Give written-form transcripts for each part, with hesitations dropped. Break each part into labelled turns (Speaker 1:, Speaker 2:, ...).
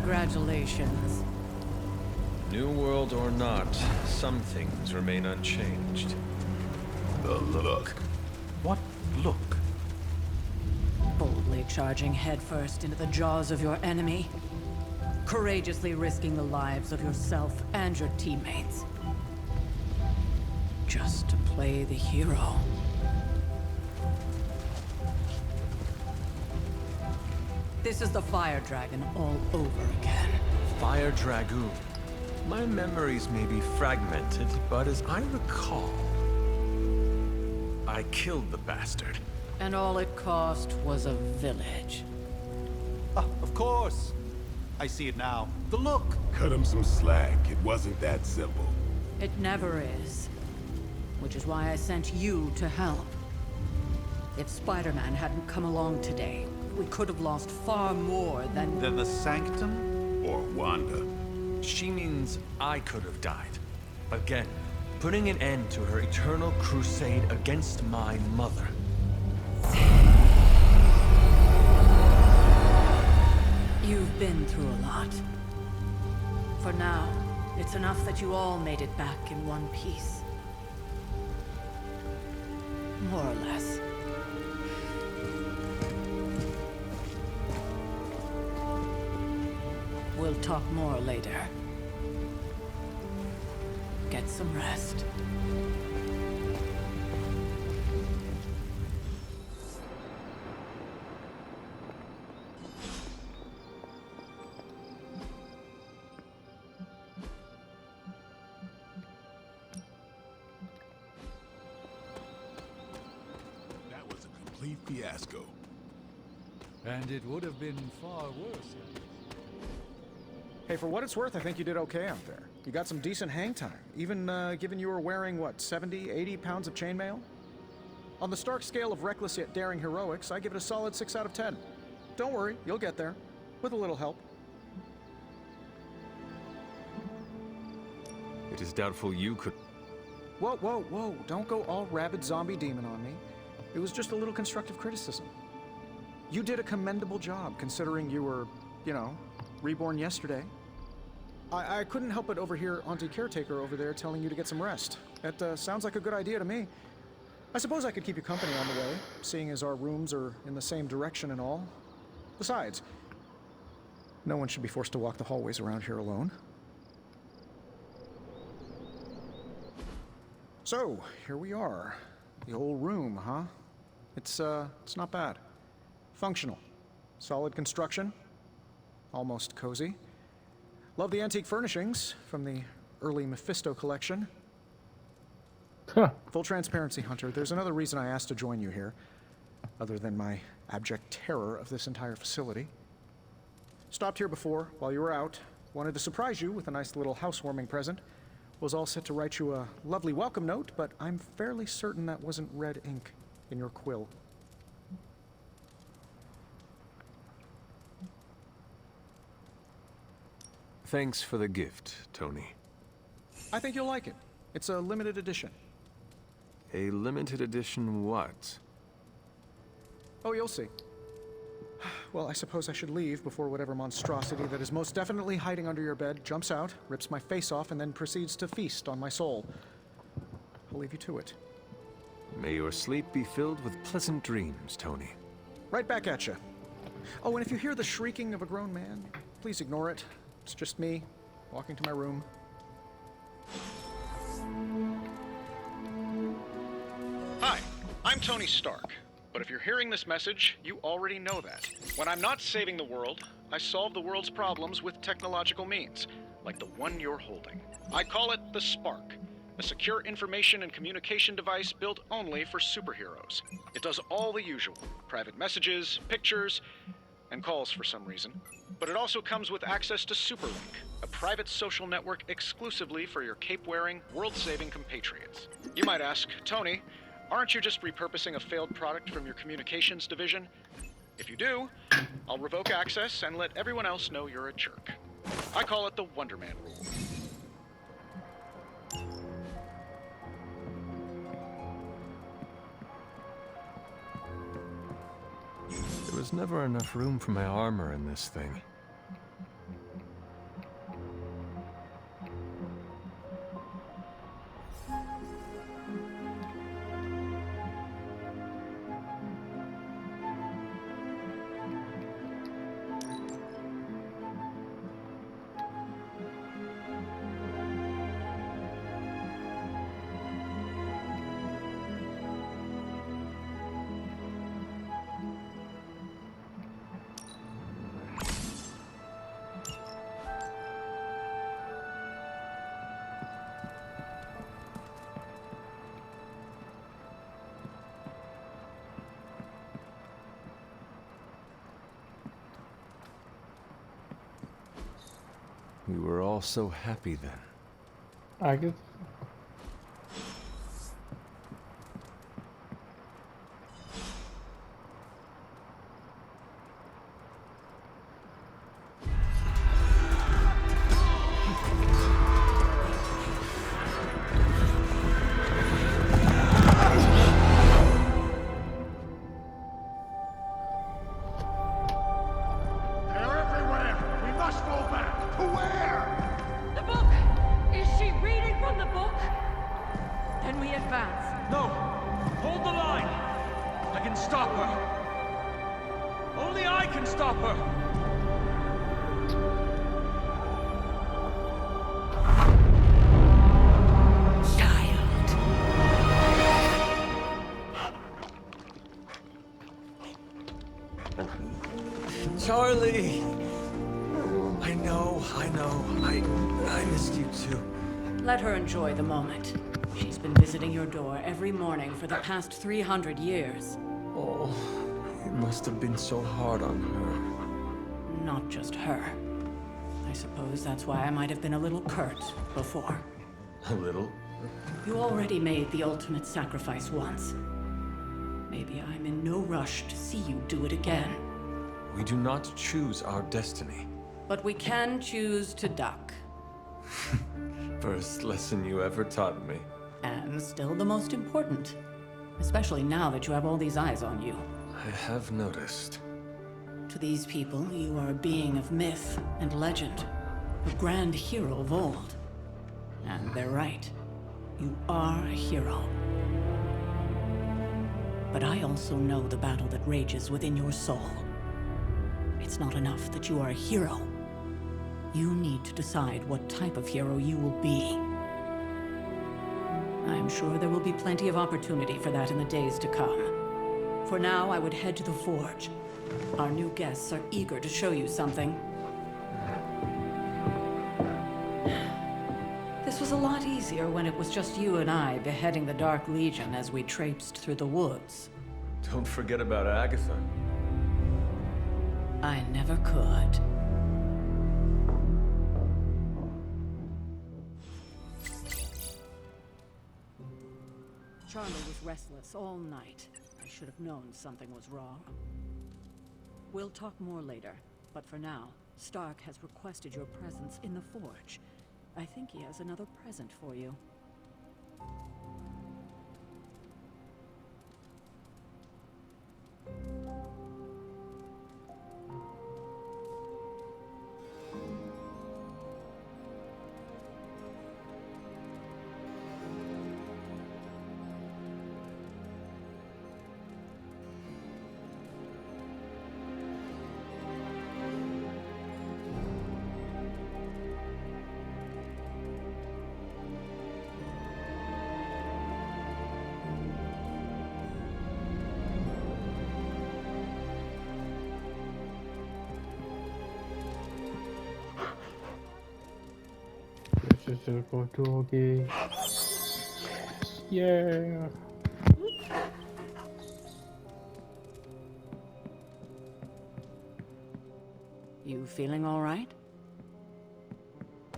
Speaker 1: Congratulations.
Speaker 2: New world or not, some things remain unchanged.
Speaker 3: The look. What look?
Speaker 1: Boldly charging headfirst into the jaws of your enemy. Courageously risking the lives of yourself and your teammates. Just to play the hero. This is the Fire Dragon all over again.
Speaker 2: Fire Dragoon. My memories may be fragmented, but as I recall, I killed the bastard.
Speaker 1: And all it cost was a village.
Speaker 4: Ah, of course. I see it now. The look.
Speaker 3: Cut him some slack. It wasn't that simple.
Speaker 1: It never is. Which is why I sent you to help. If Spider-Man hadn't come along today, we could have lost far more than...
Speaker 4: Then the Sanctum?
Speaker 3: Or Wanda.
Speaker 2: She means I could have died. Again, putting an end to her eternal crusade against my mother.
Speaker 1: You've been through a lot. For now, it's enough that you all made it back in one piece. More or less. We'll talk more later. Get some rest.
Speaker 3: That was a complete fiasco.
Speaker 5: And it would have been far worse.
Speaker 6: Hey, for what it's worth, I think you did okay out there. You got some decent hang time, even given you were wearing, what, 70, 80 pounds of chainmail? On the Stark scale of reckless yet daring heroics, I give it a solid 6 out of 10. Don't worry, you'll get there. With a little help.
Speaker 2: It is doubtful you could...
Speaker 6: Whoa, whoa, whoa, don't go all rabid zombie demon on me. It was just a little constructive criticism. You did a commendable job, considering you were, you know, reborn yesterday. I couldn't help but overhear Auntie Caretaker over there telling you to get some rest. That sounds like a good idea to me. I suppose I could keep you company on the way, seeing as our rooms are in the same direction and all. Besides, no one should be forced to walk the hallways around here alone. So, here we are. The old room, huh? It's not bad. Functional. Solid construction. Almost cozy. Love the antique furnishings from the early Mephisto collection. Full transparency, Hunter, there's another reason I asked to join you here, other than my abject terror of this entire facility. Stopped here before, while you were out. Wanted to surprise you with a nice little housewarming present. Was all set to write you a lovely welcome note, but I'm fairly certain that wasn't red ink in your quill.
Speaker 2: Thanks for the gift, Tony.
Speaker 6: I think you'll like it. It's a limited edition.
Speaker 2: A limited edition what?
Speaker 6: Oh, you'll see. Well, I suppose I should leave before whatever monstrosity that is most definitely hiding under your bed jumps out, rips my face off, and then proceeds to feast on my soul. I'll leave you to it.
Speaker 2: May your sleep be filled with pleasant dreams, Tony.
Speaker 6: Right back at you. Oh, and if you hear the shrieking of a grown man, please ignore it. It's just me, walking to my room.
Speaker 7: Hi, I'm Tony Stark. But if you're hearing this message, you already know that. When I'm not saving the world, I solve the world's problems with technological means, like the one you're holding. I call it the Spark, a secure information and communication device built only for superheroes. It does all the usual, private messages, pictures, and calls for some reason. But it also comes with access to Superlink, a private social network exclusively for your cape-wearing, world-saving compatriots. You might ask, Tony, aren't you just repurposing a failed product from your communications division? If you do, I'll revoke access and let everyone else know you're a jerk. I call it the Wonder Man rule.
Speaker 2: There was never enough room for my armor in this thing. We were all so happy then.
Speaker 8: I guess.
Speaker 3: They're everywhere! We must go back! To where?
Speaker 1: The book! Is she reading from the book? Then we advance.
Speaker 2: No! Hold the line! I can stop her! Only I can stop her!
Speaker 1: Child.
Speaker 2: Charlie! I know. I missed you too.
Speaker 1: Let her enjoy the moment. She's been visiting your door every morning for the past 300 years.
Speaker 2: Oh, it must have been so hard on her.
Speaker 1: Not just her. I suppose that's why I might have been a little curt before.
Speaker 2: A little?
Speaker 1: You already made the ultimate sacrifice once. Maybe I'm in no rush to see you do it again.
Speaker 2: We do not choose our destiny.
Speaker 1: But we can choose to duck.
Speaker 2: First lesson you ever taught me.
Speaker 1: And still the most important. Especially now that you have all these eyes on you.
Speaker 2: I have noticed.
Speaker 1: To these people, you are a being of myth and legend. A grand hero of old. And they're right. You are a hero. But I also know the battle that rages within your soul. It's not enough that you are a hero. You need to decide what type of hero you will be. I'm sure there will be plenty of opportunity for that in the days to come. For now, I would head to the Forge. Our new guests are eager to show you something. This was a lot easier when it was just you and I beheading the Dark Legion as we traipsed through the woods.
Speaker 2: Don't forget about Agatha.
Speaker 1: I never could. Charlie was restless all night. I should have known something was wrong. We'll talk more later, but for now, Stark has requested your presence in the Forge. I think he has another present for you.
Speaker 8: This is a go doggy. Yeah.
Speaker 1: You feeling all right?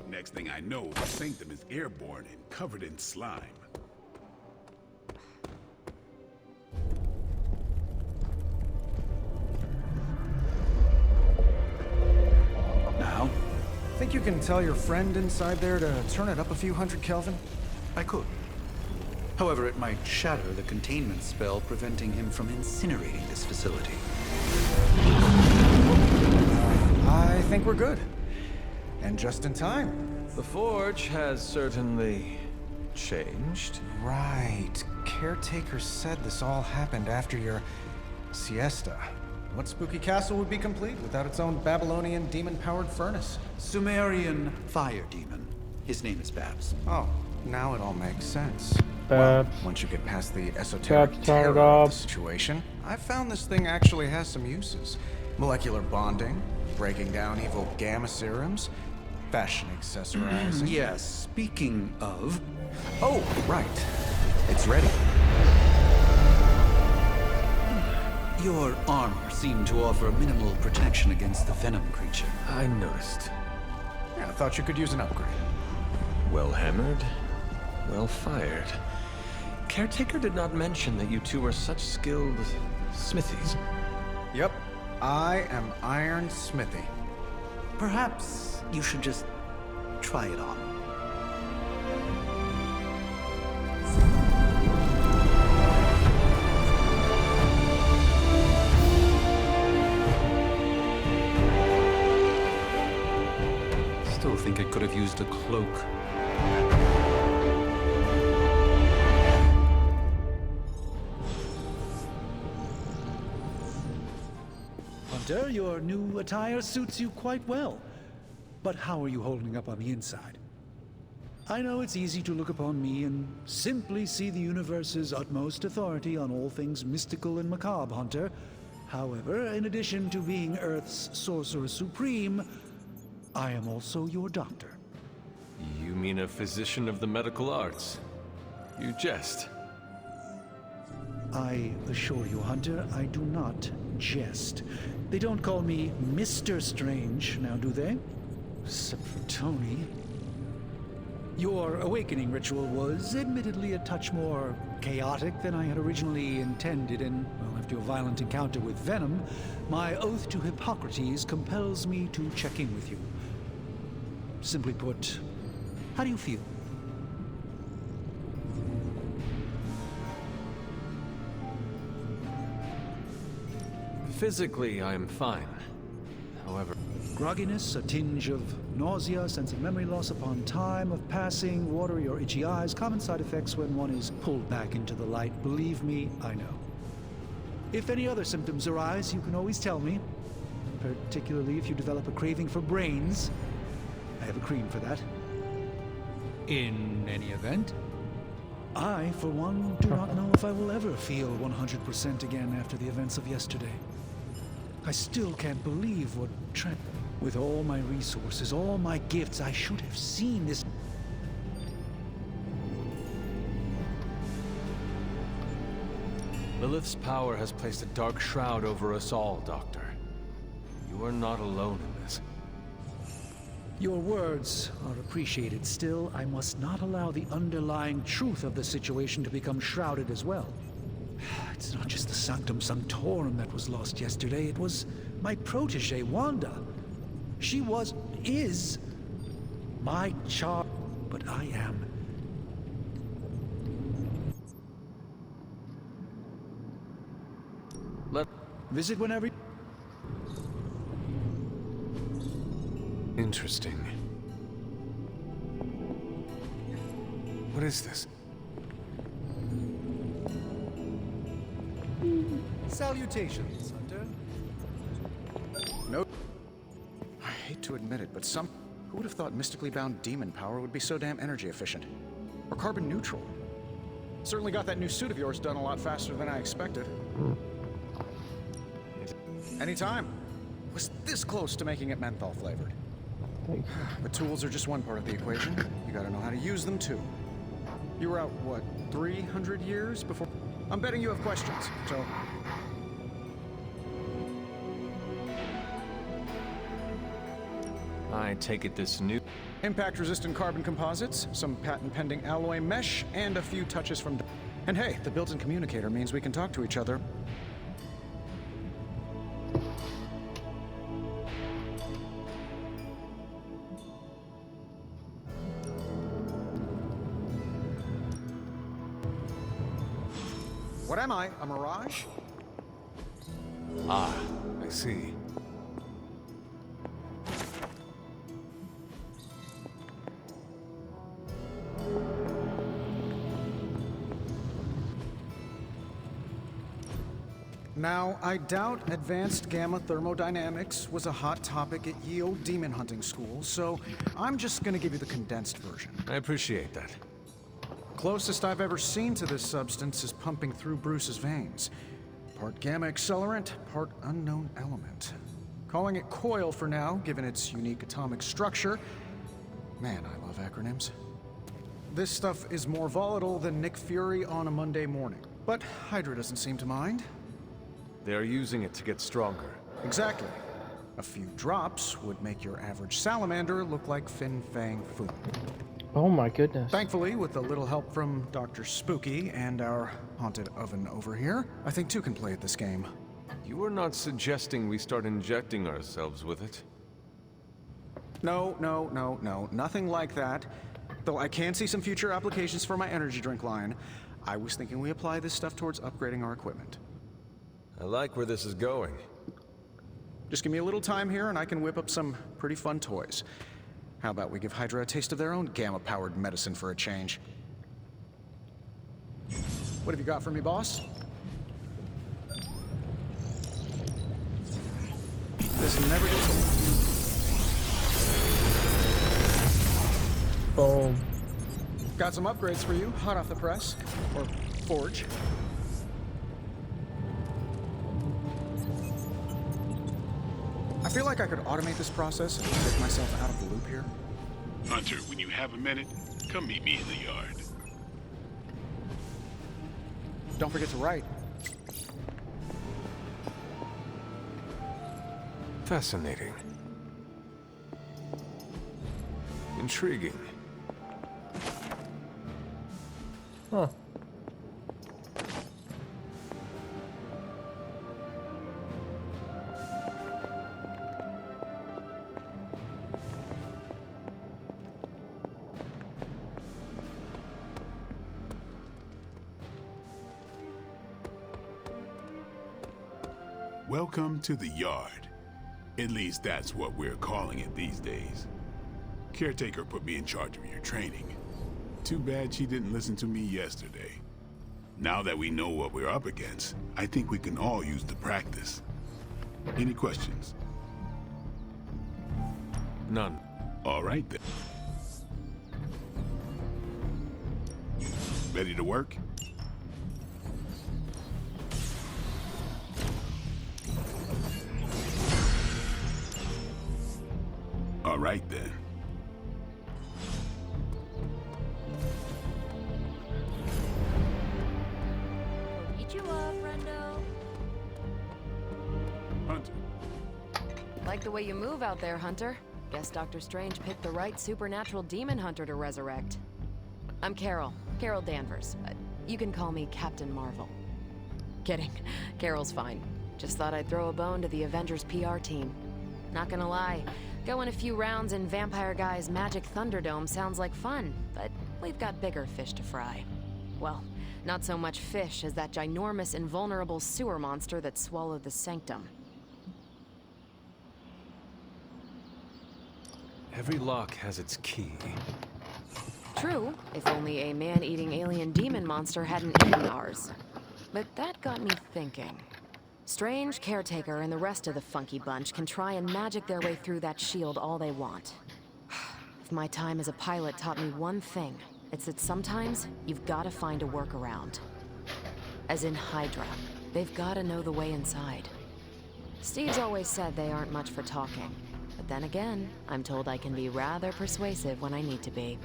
Speaker 3: Next thing I know, the Sanctum is airborne and covered in slime.
Speaker 4: Now,
Speaker 6: Think you can tell your friend inside there to turn it up a few hundred Kelvin?
Speaker 4: I could. However, it might shatter the containment spell preventing him from incinerating this facility.
Speaker 6: I think we're good. And just in time.
Speaker 2: The Forge has certainly changed.
Speaker 6: Right. Caretaker said this all happened after your siesta. What spooky castle would be complete without its own Babylonian demon-powered furnace?
Speaker 4: Sumerian fire demon. His name is Babs.
Speaker 6: Oh, now it all makes sense.
Speaker 8: Babs.
Speaker 6: Once you get past the esoteric
Speaker 8: Babs, turn it
Speaker 6: terror of
Speaker 8: up.
Speaker 6: the situation, I've found this thing actually has some uses. Molecular bonding, breaking down evil gamma serums, fashion accessorizing.
Speaker 4: Yes, speaking of...
Speaker 6: Oh, right. It's ready.
Speaker 4: Your armor seemed to offer minimal protection against the venom creature.
Speaker 2: I noticed.
Speaker 6: Yeah, I thought you could use an upgrade.
Speaker 2: Well hammered, well fired. Caretaker did not mention that you two are such skilled smithies.
Speaker 6: Yep, I am Iron Smithy.
Speaker 4: Perhaps you should just try it on. Still think I could have used a cloak.
Speaker 9: Hunter, your new attire suits you quite well. But how are you holding up on the inside? I know it's easy to look upon me and simply see the universe's utmost authority on all things mystical and macabre, Hunter. However, in addition to being Earth's Sorcerer Supreme, I am also your doctor.
Speaker 2: You mean a physician of the medical arts? You jest.
Speaker 9: I assure you, Hunter, I do not jest. They don't call me Mr. Strange, now do they? Except for Tony. Your awakening ritual was admittedly a touch more chaotic than I had originally intended, and, well, after your violent encounter with Venom, my oath to Hippocrates compels me to check in with you. Simply put, how do you feel?
Speaker 2: Physically, I am fine. However,
Speaker 9: Grogginess, a tinge of nausea, sense of memory loss upon time of passing, watery or itchy eyes, common side effects when one is pulled back into the light. Believe me, I know. If any other symptoms arise, you can always tell me. Particularly if you develop a craving for brains. I have a cream for that.
Speaker 5: In any event,
Speaker 9: I, for one, do not know if I will ever feel 100% again after the events of yesterday. I still can't believe what with all my resources, all my gifts, I should have seen this.
Speaker 2: Lilith's power has placed a dark shroud over us all, Doctor. You are not alone in this.
Speaker 9: Your words are appreciated. Still, I must not allow the underlying truth of the situation to become shrouded as well. It's not just the Sanctum Sanctorum that was lost yesterday. It was my protege, Wanda. She is my child, but I am. Visit whenever.
Speaker 2: Interesting. What is this?
Speaker 6: Salutations, Hunter. No. I hate to admit it, but who would have thought mystically bound demon power would be so damn energy efficient? Or carbon neutral? Certainly got that new suit of yours done a lot faster than I expected. Anytime. Was this close to making it menthol flavored. But tools are just one part of the equation. You gotta know how to use them too. You were out, what, 300 years before? I'm betting you have questions, so...
Speaker 2: I take it this new...
Speaker 6: Impact-resistant carbon composites, some patent-pending alloy mesh, and a few touches from... And hey, the built-in communicator means we can talk to each other. What am I? A mirage?
Speaker 2: Ah, I see.
Speaker 6: Now, I doubt advanced gamma thermodynamics was a hot topic at Ye Olde Demon Hunting School, so I'm just gonna give you the condensed version.
Speaker 2: I appreciate that.
Speaker 6: Closest I've ever seen to this substance is pumping through Bruce's veins. Part gamma accelerant, part unknown element. Calling it coil for now, given its unique atomic structure. Man, I love acronyms. This stuff is more volatile than Nick Fury on a Monday morning. But Hydra doesn't seem to mind.
Speaker 2: They are using it to get stronger.
Speaker 6: Exactly. A few drops would make your average salamander look like Fin Fang Foom.
Speaker 8: Oh my goodness.
Speaker 6: Thankfully, with a little help from Dr. Spooky and our haunted oven over here, I think two can play at this game.
Speaker 2: You are not suggesting we start injecting ourselves with it?
Speaker 6: No, nothing like that. Though I can see some future applications for my energy drink line. I was thinking we apply this stuff towards upgrading our equipment.
Speaker 2: I like where this is going.
Speaker 6: Just give me a little time here and I can whip up some pretty fun toys. How about we give Hydra a taste of their own gamma-powered medicine for a change? What have you got for me, boss? This never gets old.
Speaker 8: Boom.
Speaker 6: Got some upgrades for you, hot off the press. Or forge. I feel like I could automate this process and take myself out of the loop here.
Speaker 3: Hunter, when you have a minute, come meet me in the yard.
Speaker 6: Don't forget to write.
Speaker 2: Fascinating. Intriguing.
Speaker 8: Huh.
Speaker 3: Welcome to the yard. At least that's what we're calling it these days. Caretaker put me in charge of your training. Too bad she didn't listen to me yesterday. Now that we know what we're up against, I think we can all use the practice. Any questions?
Speaker 2: None.
Speaker 3: All right then. Ready to work? All right then.
Speaker 10: Eat you up, Rendo.
Speaker 3: Hunter.
Speaker 10: Like the way you move out there, Hunter. Guess Dr. Strange picked the right supernatural demon hunter to resurrect. I'm Carol Danvers. You can call me Captain Marvel. Kidding. Carol's fine. Just thought I'd throw a bone to the Avengers PR team. Not gonna lie, going a few rounds in Vampire Guy's Magic Thunderdome sounds like fun, but we've got bigger fish to fry. Well, not so much fish as that ginormous invulnerable sewer monster that swallowed the Sanctum.
Speaker 2: Every lock has its key.
Speaker 10: True, if only a man-eating alien demon monster hadn't eaten ours. But that got me thinking. Strange, Caretaker, and the rest of the funky bunch can try and magic their way through that shield all they want. If my time as a pilot taught me one thing, it's that sometimes you've gotta find a workaround. As in Hydra, they've gotta know the way inside. Steve's always said they aren't much for talking. But then again, I'm told I can be rather persuasive when I need to be.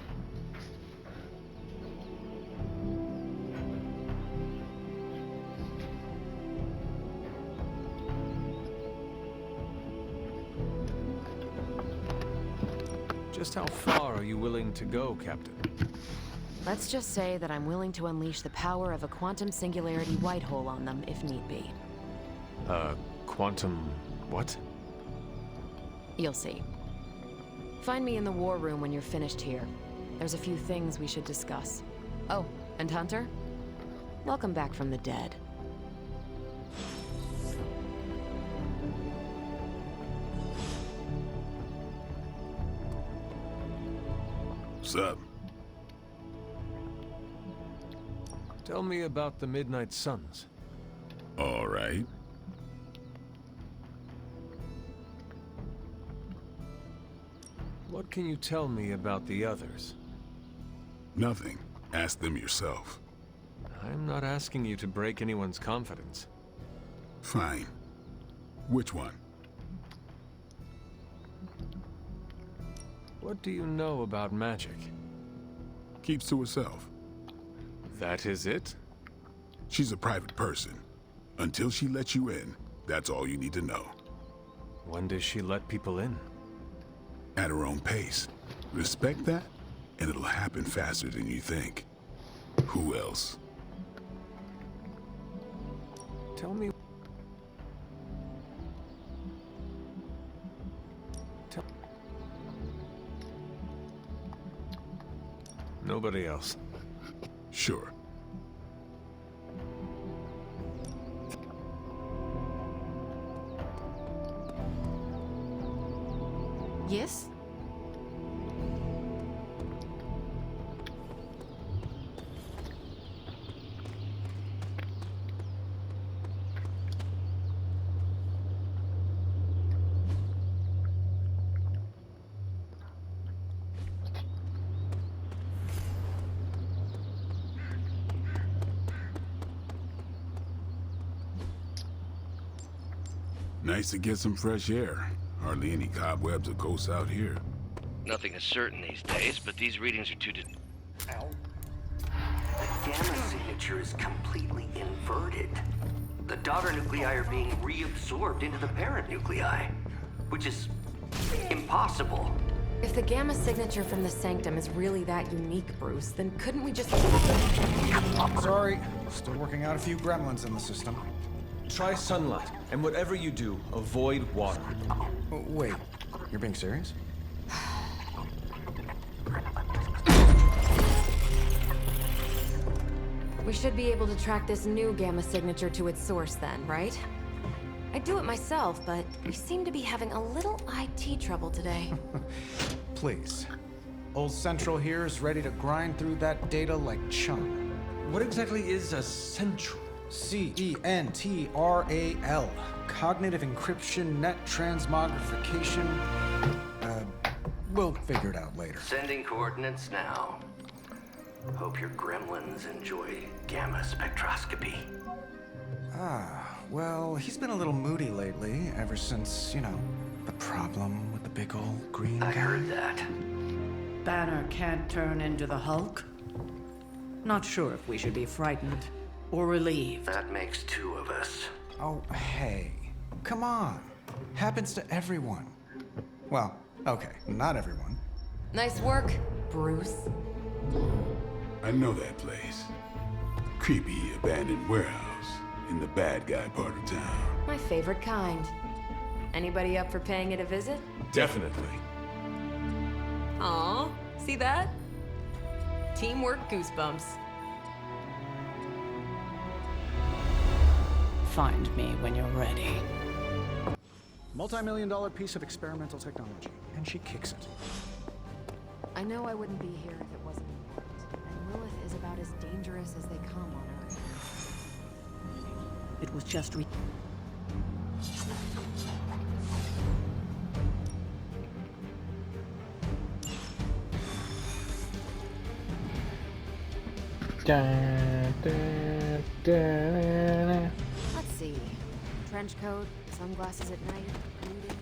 Speaker 2: Just how far are you willing to go, Captain?
Speaker 10: Let's just say that I'm willing to unleash the power of a quantum singularity white hole on them if need be.
Speaker 2: Quantum... what?
Speaker 10: You'll see. Find me in the war room when you're finished here. There's a few things we should discuss. Oh, and Hunter? Welcome back from the dead.
Speaker 3: What's up?
Speaker 2: Tell me about the Midnight Suns.
Speaker 3: All right.
Speaker 2: What can you tell me about the others?
Speaker 3: Nothing. Ask them yourself.
Speaker 2: I'm not asking you to break anyone's confidence.
Speaker 3: Fine. Which one?
Speaker 2: What do you know about magic?
Speaker 3: Keeps to herself.
Speaker 2: That is it?
Speaker 3: She's a private person. Until she lets you in, that's all you need to know.
Speaker 2: When does she let people in?
Speaker 3: At her own pace. Respect that, and it'll happen faster than you think. Who else?
Speaker 2: Tell me. Nobody else.
Speaker 3: Sure.
Speaker 10: Yes?
Speaker 3: Nice to get some fresh air. Hardly any cobwebs or ghosts out here.
Speaker 11: Nothing is certain these days, but these readings are too
Speaker 12: The gamma signature is completely inverted. The daughter nuclei are being reabsorbed into the parent nuclei, which is impossible.
Speaker 10: If the gamma signature from the Sanctum is really that unique, Bruce, then couldn't we just...
Speaker 6: Sorry, still working out a few gremlins in the system.
Speaker 2: Try sunlight, and whatever you do, avoid water.
Speaker 6: Oh, wait, you're being serious?
Speaker 10: We should be able to track this new gamma signature to its source then, right? I'd do it myself, but we seem to be having a little IT trouble today.
Speaker 6: Please. Old Central here is ready to grind through that data like chum.
Speaker 2: What exactly is a central?
Speaker 6: CENTRAL. Cognitive encryption, net transmogrification. We'll figure it out later.
Speaker 12: Sending coordinates now. Hope your gremlins enjoy gamma spectroscopy.
Speaker 6: Well, he's been a little moody lately, ever since, you know, the problem with the big old green guy.
Speaker 12: I heard that.
Speaker 1: Banner can't turn into the Hulk? Not sure if we should be frightened or relieved.
Speaker 12: That makes two of us.
Speaker 6: Oh, hey. Come on. Happens to everyone. Well, okay, not everyone.
Speaker 10: Nice work, Bruce.
Speaker 3: I know that place. Creepy abandoned warehouse in the bad guy part of town.
Speaker 10: My favorite kind. Anybody up for paying it a visit?
Speaker 2: Definitely.
Speaker 10: Aw, see that? Teamwork goosebumps.
Speaker 1: Find me when you're ready.
Speaker 6: Multi-million-dollar piece of experimental technology, and she kicks it.
Speaker 10: I know I wouldn't be here if it wasn't important. And Lilith is about as dangerous as they come on Earth.
Speaker 1: It was just
Speaker 8: Dun, dun, dun.
Speaker 10: Let's see. Trench coat, sunglasses at night, brooding